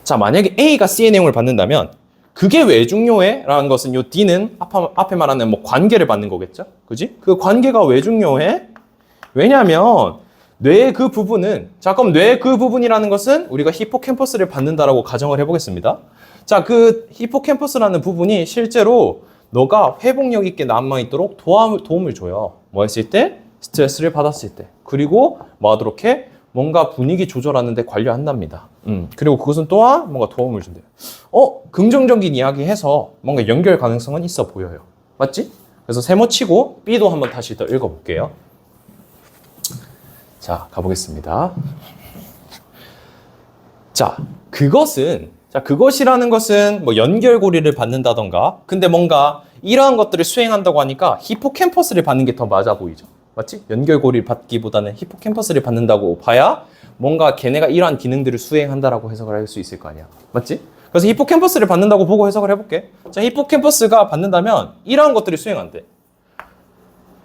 자, 만약에 A가 C의 내용을 받는다면 그게 왜 중요해? 라는 것은 요 D는 앞에 말하는 뭐 관계를 받는 거겠죠? 그지? 그 관계가 왜 중요해? 왜냐하면 뇌의 그 부분은, 자, 그럼 뇌의 그 부분이라는 것은 우리가 히포캠퍼스를 받는다라고 가정을 해보겠습니다. 자, 그 히포캠퍼스라는 부분이 실제로 너가 회복력 있게 남아있도록 도움을 줘요. 뭐 했을 때? 스트레스를 받았을 때. 그리고 뭐 하도록 해? 뭔가 분위기 조절하는 데 관여한답니다. 그리고 그것은 또한 뭔가 도움을 준대요. 긍정적인 이야기 해서 뭔가 연결 가능성은 있어 보여요. 맞지? 그래서 세모치고 B도 한번 다시 더 읽어볼게요. 자, 가보겠습니다. 자, 그것이라는 것은 뭐 연결고리를 받는다던가, 근데 뭔가 이러한 것들을 수행한다고 하니까 히포캠퍼스를 받는 게 더 맞아 보이죠. 맞지? 연결고리를 받기보다는 히포캠퍼스를 받는다고 봐야 뭔가 걔네가 이러한 기능들을 수행한다라고 해석을 할 수 있을 거 아니야. 맞지? 그래서 히포캠퍼스를 받는다고 보고 해석을 해볼게. 자, 히포캠퍼스가 받는다면 이러한 것들을 수행한대.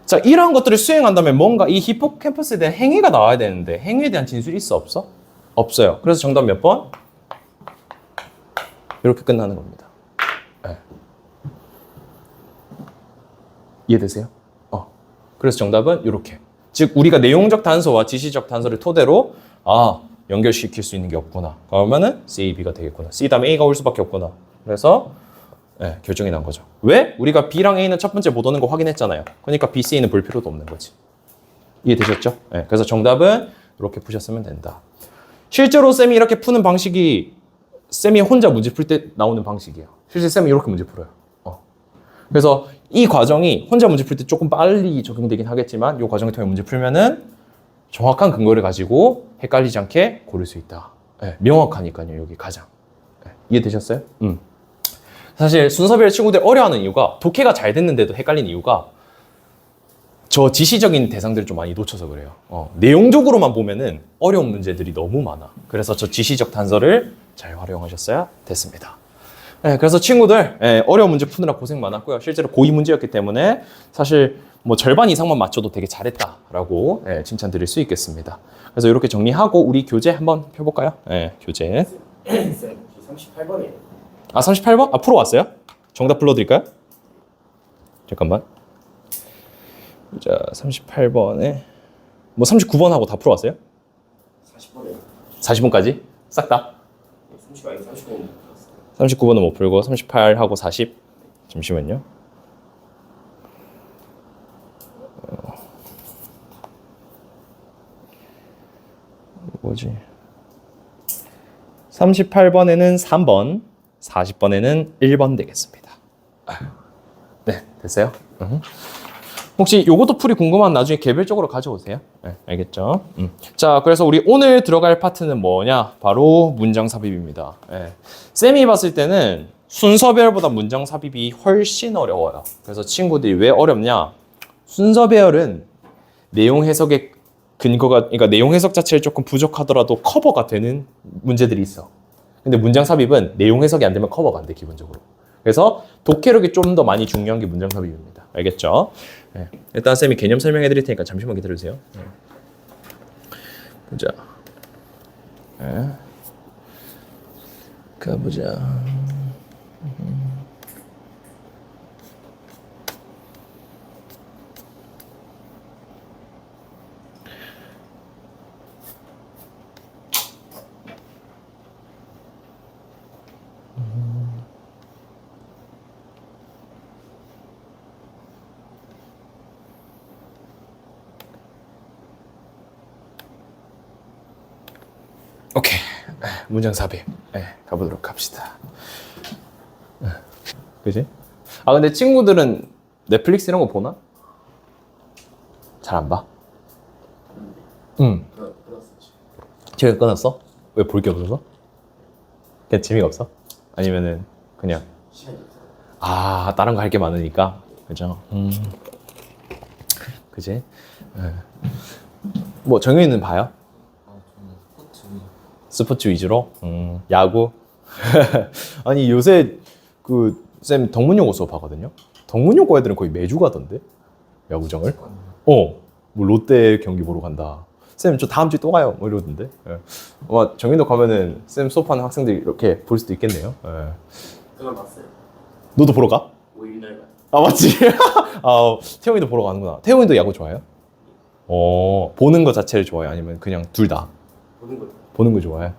자, 이러한 것들을 수행한다면 뭔가 이 히포캠퍼스에 대한 행위가 나와야 되는데 행위에 대한 진술이 있어? 없어? 없어요. 그래서 정답 몇 번? 이렇게 끝나는 겁니다. 네. 이해되세요? 그래서 정답은 이렇게. 즉 우리가 내용적 단서와 지시적 단서를 토대로 연결시킬 수 있는 게 없구나. 그러면은 C, B가 되겠구나. C 다음에 A가 올 수밖에 없구나. 그래서 결정이 난 거죠. 왜? 우리가 B랑 A는 첫 번째 못 오는 거 확인했잖아요. 그러니까 B, C는 볼 필요도 없는 거지. 이해되셨죠? 그래서 정답은 이렇게 푸셨으면 된다. 실제로 쌤이 이렇게 푸는 방식이 쌤이 혼자 문제 풀 때 나오는 방식이에요. 실제 쌤이 이렇게 문제 풀어요. 그래서 이 과정이 혼자 문제 풀 때 조금 빨리 적용되긴 하겠지만 이 과정을 통해 문제 풀면은 정확한 근거를 가지고 헷갈리지 않게 고를 수 있다. 명확하니까요. 여기 가장. 이해되셨어요? 사실 순서별 친구들 어려워하는 이유가 독해가 잘 됐는데도 헷갈리는 이유가 저 지시적인 대상들을 좀 많이 놓쳐서 그래요. 내용적으로만 보면은 어려운 문제들이 너무 많아. 그래서 저 지시적 단서를 잘 활용하셨어야 됐습니다. 그래서 친구들 어려운 문제 푸느라 고생 많았고요. 실제로 고2 문제였기 때문에 사실 뭐 절반 이상만 맞춰도 되게 잘했다라고 칭찬 드릴 수 있겠습니다. 그래서 이렇게 정리하고 우리 교재 한번 펴볼까요? 교재. 쌤, 38번이에요. 38번? 풀어 왔어요? 정답 불러드릴까요? 잠깐만. 자, 38번에 뭐 39번하고 다 풀어 왔어요? 40번이에요. 40번까지? 싹 다? 39번. 39번은 못 풀고 38하고 40. 잠시만요. 뭐지? 38번에는 3번, 40번에는 1번 되겠습니다. 네, 됐어요? 혹시 요것도 풀이 궁금한 나중에 개별적으로 가져오세요. 네, 알겠죠? 자, 그래서 우리 오늘 들어갈 파트는 뭐냐? 바로 문장 삽입입니다. 쌤이 봤을 때는 순서배열보다 문장 삽입이 훨씬 어려워요. 그래서 친구들이 왜 어렵냐? 순서배열은 내용 해석의 근거가, 그러니까 내용 해석 자체를 조금 부족하더라도 커버가 되는 문제들이 있어. 근데 문장 삽입은 내용 해석이 안 되면 커버가 안 돼, 기본적으로. 그래서 독해력이 좀 더 많이 중요한 게 문장 삽입입니다. 알겠죠? 일단 쌤이 개념 설명해 드릴 테니까 잠시만 기다려주세요. 보자. 가보자. 문장 삽입 가보도록 합시다. 그지? 아 근데 친구들은 넷플릭스 이런 거 보나? 잘 안 봐? 응. 끊었었지. 최근 끊었어? 왜 볼 게 없어서? 그냥 재미가 없어? 아니면은 그냥 시간이 없어. 아 다른 거 할 게 많으니까 그죠? 그지? 뭐 정현이는 봐요? 저는 스포츠. 스포츠 위주로? 야구? 아니 요새 그 쌤 덕문여고 수업하거든요? 덕문여고 애들은 거의 매주 가던데? 야구장을? 뭐 롯데 경기 보러 간다. 쌤 저 다음 주에 또 가요. 뭐 이러던데. 아마 정인도 가면은 쌤 수업하는 학생들이 이렇게 볼 수도 있겠네요. 그건 봤어요. 너도 보러 가? 5일 날 봐요. 아 맞지? 아 태용이도 보러 가는구나. 태용이도 야구 좋아해요? 보는 거 자체를 좋아해요? 아니면 그냥 둘 다? 보는 거. 보는 거 좋아해?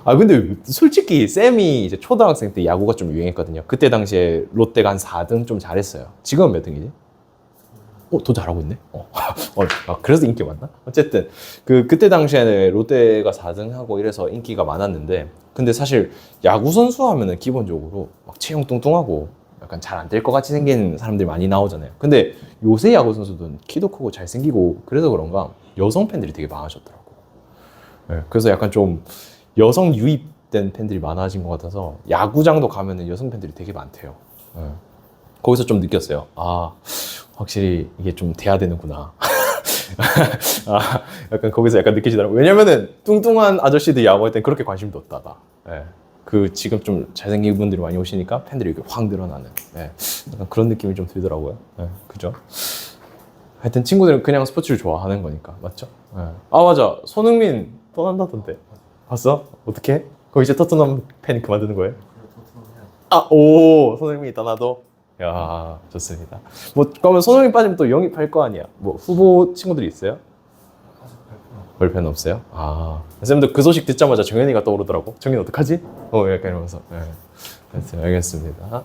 아 근데 솔직히 쌤이 이제 초등학생 때 야구가 좀 유행했거든요. 그때 당시에 롯데가 한 4등 좀 잘했어요. 지금은 몇 등이지? 더 잘하고 있네. 그래서 인기 많나? 어쨌든 그때 당시에는 롯데가 4등 하고 이래서 인기가 많았는데, 근데 사실 야구 선수 하면은 기본적으로 막 체형 뚱뚱하고 약간 잘 안 될 것 같이 생긴 사람들이 많이 나오잖아요. 근데 요새 야구 선수들은 키도 크고 잘생기고 그래서 그런가 여성 팬들이 되게 많아졌더라고. 그래서 약간 좀 여성 유입된 팬들이 많아진 것 같아서 야구장도 가면은 여성 팬들이 되게 많대요. 거기서 좀 느꼈어요. 아, 확실히 이게 좀 돼야 되는구나. 약간 거기서 약간 느껴지더라고요. 왜냐면은 뚱뚱한 아저씨들 야구할 땐 그렇게 관심도 없다가. 지금 좀 잘생긴 분들이 많이 오시니까 팬들이 이렇게 확 늘어나는. 약간 그런 느낌이 좀 들더라고요. 그죠? 하여튼 친구들은 그냥 스포츠를 좋아하는 거니까. 맞죠? 아, 맞아. 손흥민 떠난다던데. 봤어? 어떻게? 그럼 이제 토트넘 팬이 그만두는 거예요? 손흥민이 떠나도? 야, 좋습니다. 뭐, 그러면 손흥민 빠지면 또 영입할 거 아니야? 뭐, 후보 친구들이 있어요? 별편 없어요? 쌤도 그 소식 듣자마자 정현이가 떠오르더라고. 정현이 어떡하지? 약간 이러면서. 알겠습니다.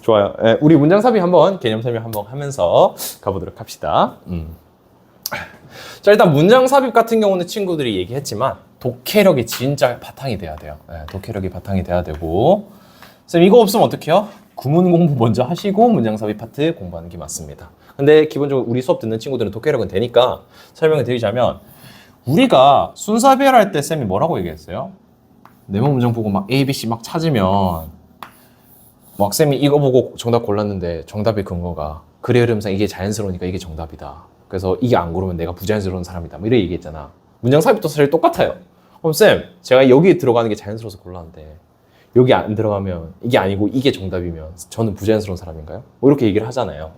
좋아요. 우리 문장 삽입 한번, 개념 설명 한번 하면서 가보도록 합시다. 자, 일단 문장 삽입 같은 경우는 친구들이 얘기했지만, 독해력이 진짜 바탕이 돼야 돼요. 독해력이 바탕이 돼야 되고, 쌤 이거 없으면 어떡해요? 구문 공부 먼저 하시고 문장 삽입 파트 공부하는 게 맞습니다. 근데 기본적으로 우리 수업 듣는 친구들은 독해력은 되니까 설명을 드리자면, 우리가 순서별할 때 쌤이 뭐라고 얘기했어요? 네모 문장 보고 막 A, B, C 막 찾으면 막 쌤이 이거 보고 정답 골랐는데 정답의 근거가 글의 흐름상 이게 자연스러우니까 이게 정답이다. 그래서 이게 안 고르면 내가 부자연스러운 사람이다. 뭐 이렇게 얘기했잖아. 문장 삽입도 사실 똑같아요. 그럼 쌤, 제가 여기 들어가는 게 자연스러워서 골랐는데 여기 안 들어가면 이게 아니고 이게 정답이면 저는 부자연스러운 사람인가요? 뭐 이렇게 얘기를 하잖아요.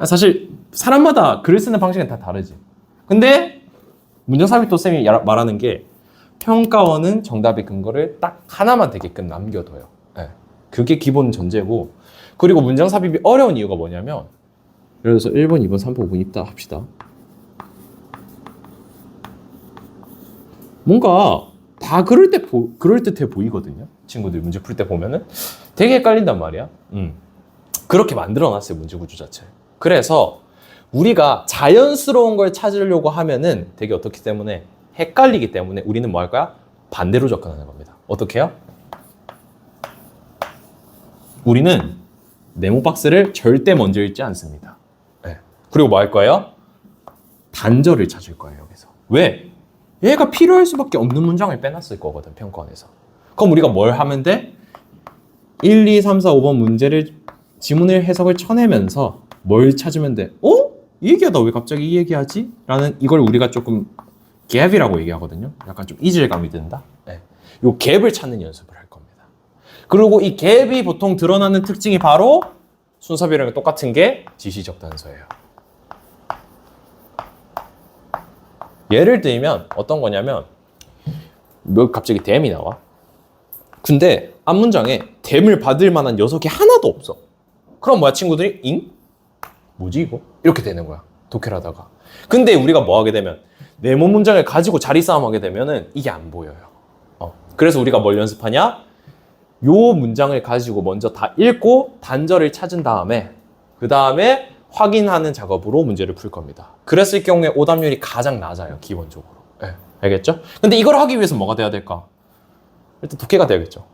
사실 사람마다 글을 쓰는 방식은 다 다르지. 근데 문장 삽입도 쌤이 말하는 게 평가원은 정답의 근거를 딱 하나만 되게끔 남겨둬요. 그게 기본 전제고, 그리고 문장 삽입이 어려운 이유가 뭐냐면, 예를 들어서 1번, 2번, 3번, 5번 있다 합시다. 뭔가 다 그럴듯해 보이거든요. 친구들 문제 풀 때 보면은 되게 헷갈린단 말이야. 그렇게 만들어놨어요, 문제 구조 자체를. 그래서 우리가 자연스러운 걸 찾으려고 하면은 되게 어떻기 때문에 헷갈리기 때문에 우리는 뭐 할 거야? 반대로 접근하는 겁니다. 어떻게 해요? 우리는 네모 박스를 절대 먼저 읽지 않습니다. 그리고 뭐 할 거예요? 단절을 찾을 거예요, 여기서. 왜? 얘가 필요할 수밖에 없는 문장을 빼놨을 거거든, 평가원에서. 그럼 우리가 뭘 하면 돼? 1, 2, 3, 4, 5번 문제를, 지문을 해석을 쳐내면서 뭘 찾으면 돼? 이 얘기하다 왜 갑자기 이 얘기하지? 라는, 이걸 우리가 조금 갭이라고 얘기하거든요. 약간 좀 이질감이 든다. 요 갭을 찾는 연습을 할 겁니다. 그리고 이 갭이 보통 드러나는 특징이 바로 순서별이랑 똑같은 게 지시적 단서예요. 예를 들면 어떤 거냐면, 갑자기 댐이 나와. 근데 앞문장에 댐을 받을 만한 녀석이 하나도 없어. 그럼 뭐야, 친구들이? 잉? 뭐지 이거? 이렇게 되는 거야, 독해를 하다가. 근데 우리가 뭐 하게 되면, 네모 문장을 가지고 자리 싸움 하게 되면은 이게 안 보여요. 그래서 우리가 뭘 연습하냐? 요 문장을 가지고 먼저 다 읽고 단절을 찾은 다음에 그 다음에 확인하는 작업으로 문제를 풀 겁니다. 그랬을 경우에 오답률이 가장 낮아요, 기본적으로. 알겠죠? 근데 이걸 하기 위해서 뭐가 돼야 될까? 일단 독해가 돼야겠죠.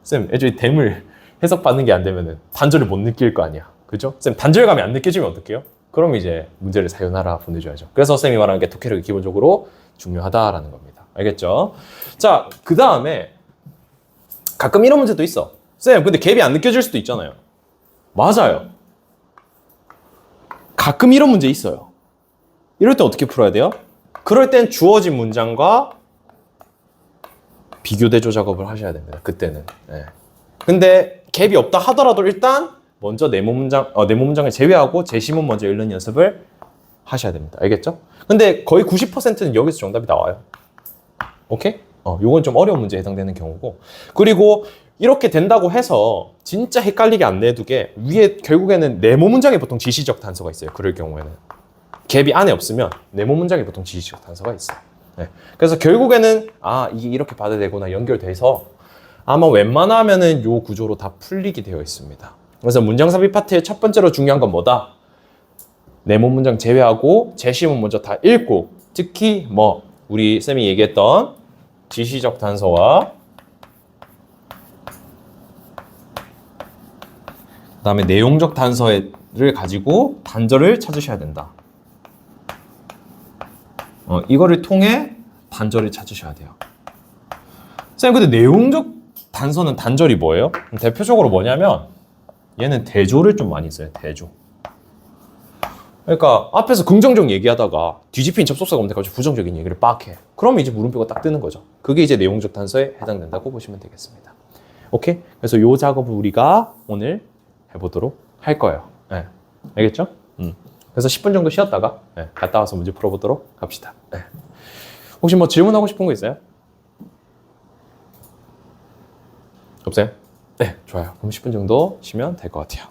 쌤, 애초에 댐을 해석받는 게 안 되면은 단절을 못 느낄 거 아니야. 그죠? 쌤, 단절감이 안 느껴지면 어떡해요? 그럼 이제 문제를 사요나라 보내줘야죠. 그래서 쌤이 말하는 게 독해력이 기본적으로 중요하다라는 겁니다. 알겠죠? 자, 그 다음에 가끔 이런 문제도 있어. 쌤, 근데 갭이 안 느껴질 수도 있잖아요. 맞아요. 가끔 이런 문제 있어요. 이럴 때 어떻게 풀어야 돼요? 그럴 땐 주어진 문장과 비교 대조 작업을 하셔야 됩니다. 그때는. 네. 근데 갭이 없다 하더라도 일단 먼저 네모 문장을 제외하고 제시문 먼저 읽는 연습을 하셔야 됩니다. 알겠죠? 근데 거의 90%는 여기서 정답이 나와요. 오케이? 요건 좀 어려운 문제에 해당되는 경우고. 그리고 이렇게 된다고 해서 진짜 헷갈리게 안 내두게 위에 결국에는 네모 문장에 보통 지시적 단서가 있어요. 그럴 경우에는. 갭이 안에 없으면 네모 문장에 보통 지시적 단서가 있어요. 네. 그래서 결국에는 이게 이렇게 봐도 되구나 연결돼서 아마 웬만하면은 요 구조로 다 풀리게 되어 있습니다. 그래서 문장 삽입 파트의 첫 번째로 중요한 건 뭐다? 네모 문장 제외하고 제시문 먼저 다 읽고 특히 우리 쌤이 얘기했던 지시적 단서와 그다음에 내용적 단서를 가지고 단절을 찾으셔야 된다. 이거를 통해 단절을 찾으셔야 돼요. 쌤, 근데 내용적 단서는 단절이 뭐예요? 대표적으로 뭐냐면 얘는 대조를 좀 많이 써요. 대조. 그러니까 앞에서 긍정적 얘기하다가 뒤집힌 접속사 검색하고 부정적인 얘기를 빡 해. 그러면 이제 물음표가 딱 뜨는 거죠. 그게 이제 내용적 단서에 해당된다고 보시면 되겠습니다. 오케이? 그래서 요 작업을 우리가 오늘 해보도록 할 거예요. 네. 알겠죠? 그래서 10분 정도 쉬었다가 갔다 와서 문제 풀어보도록 합시다. 혹시 질문하고 싶은 거 있어요? 없어요? 네, 좋아요. 그럼 10분 정도 쉬면 될 것 같아요.